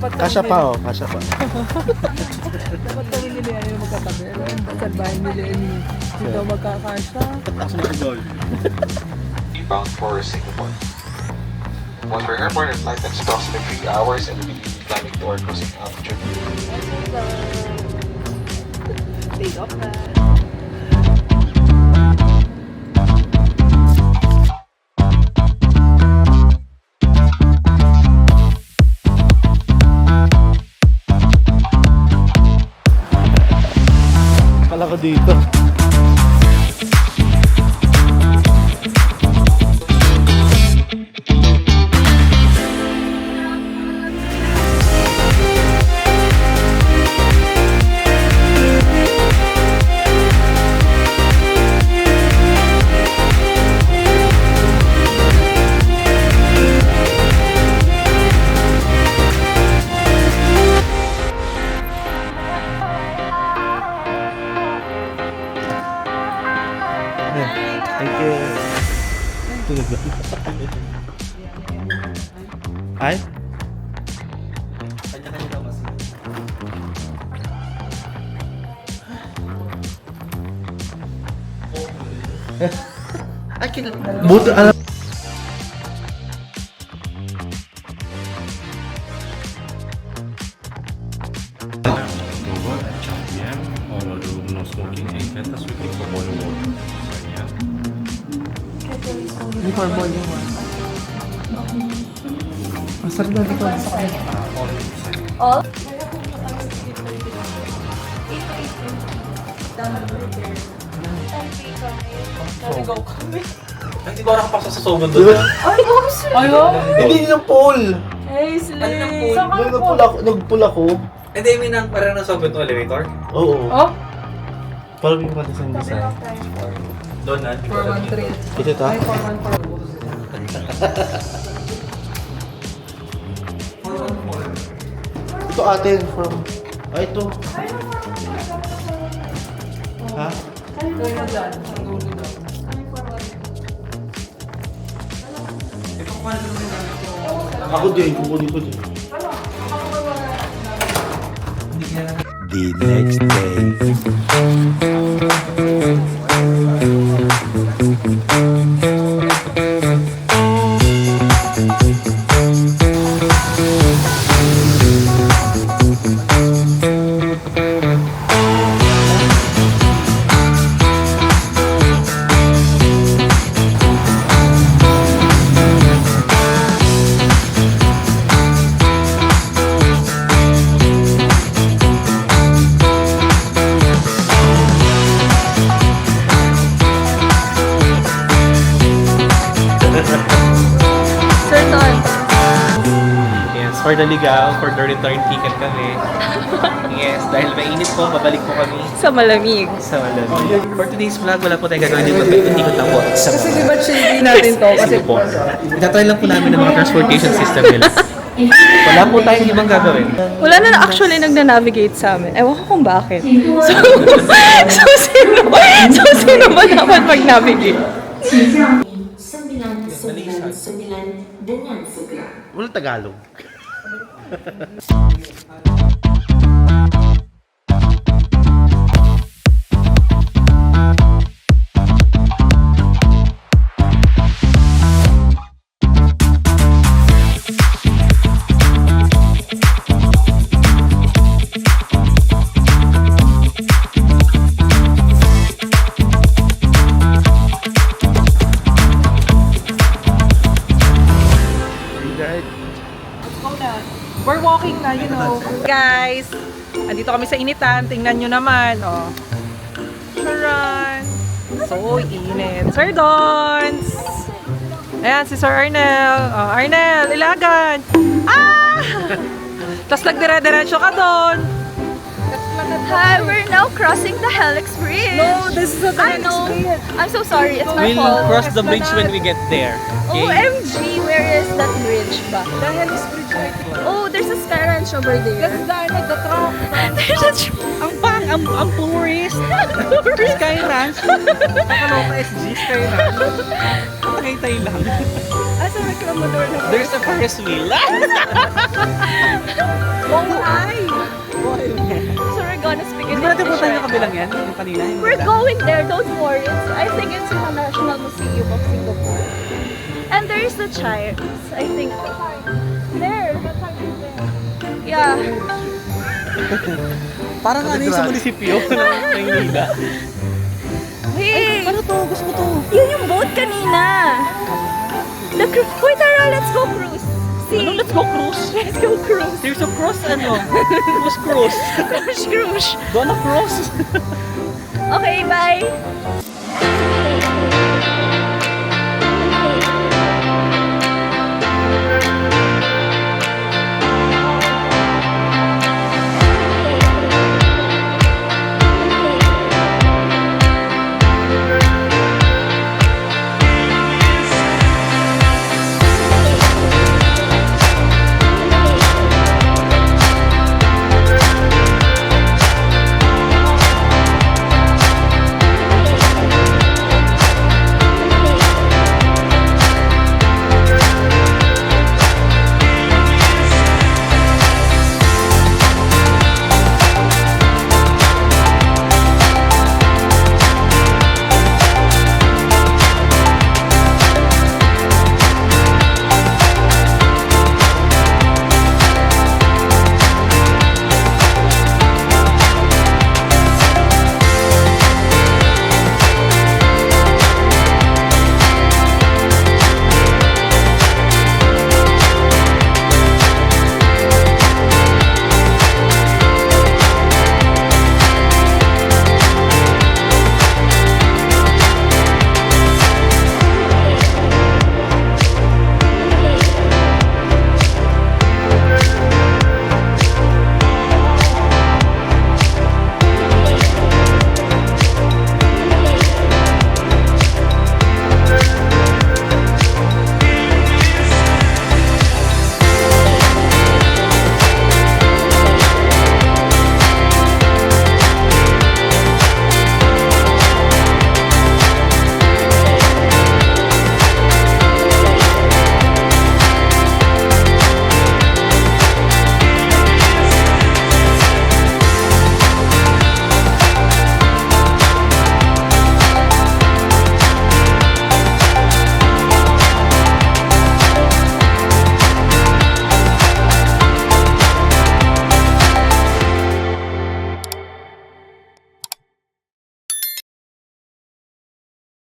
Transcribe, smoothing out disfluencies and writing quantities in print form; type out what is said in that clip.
Kasya pa oh, kasya pa. Dapat kami nila yung magkatabi. Sa bahay nila yung dito magkakasya. Bound for Singapore. Once we're airborne, our flight takes approximately 3 hours and we'll be climbing to our cruising altitude. Take off na. Kala ko dito. Thank you. Tulog ba? Ay? Kanya-kanya daw kasi. Ay, buto, alam. Champion, all room, no smoking, and let us wait for boiling water. So, yeah. Before boiling water. Masarap na dito sa kanya. All? Naligaw kami. Hindi ba nakapasok sa sobrang doon? Ayaw! Hindi yung pool. Hey, Slay! Nag-pool ako. Hindi, may nang parang nasa open to elevator. Oo. Oh? Parang yung design. Doon na. 413. Ito ta? Ay, 414. Ito atin from... Ay, ito. Ha? Gawin mo dyan. Ang dulo daw. Ako din, kukunin ko din. The next day. Sir Don. Yes, for the Ligaw, for the return ticket kami. Yes, dahil mainit po, babalik po kami Sa malamig. sa Malamig. For today's vlog, wala po tayong gagawin dito. Hindi ko tapos. Kasi di ba chili natin to? Kasi po. Itatry lang po namin ng mga transportation system nila. Wala po tayong ibang gagawin. Wala na actually nagnanavigate sa amin. Ewan ko kung bakit. So sino ba dapat mag-navigate? 999 dengan segera. Walang Tagalog. we're walking na, you know. Guys, andito kami sa initan. Tingnan nyo naman, oh. Charan! So init. Sir Dons! Ayan, si Sir Arnel. Oh, Arnel, ilagan! Ah! Tapos nagdira-diretso ka doon. Hi, we're now crossing the Helix Bridge. No, this is a I know. I'm so sorry. It's my We'll fault. cross the bridge when we get there. Okay? OMG, where is that bridge ba? The Helix Bridge, I think. Oh, there's a Sky Ranch over there. That's the truck. There's a Ang tourist. Sky Ranch. Nakaloka SG, Sky Ranch. Nakitay lang. Asa reklamador na There's a Ferris wheel. Oh, ay! So we're gonna speak in Hindi ba natin English punta yung right kabilang now. yan? Yung kanina? Yung We're kabila? going there, don't worry. I think it's in the National Museum of Singapore. And there is the chimes, I think. There. Yeah. Parang ano yung sa munisipyo ng Maynila. Hey! Ano to? Gusto ko to. Yun yung boat kanina. The Wait, Tara, let's go cruise. See? Ano? Let's go cruise. Let's go cruise. There's a cross ano? Cruise. Cruise. Go na cross. Okay, bye.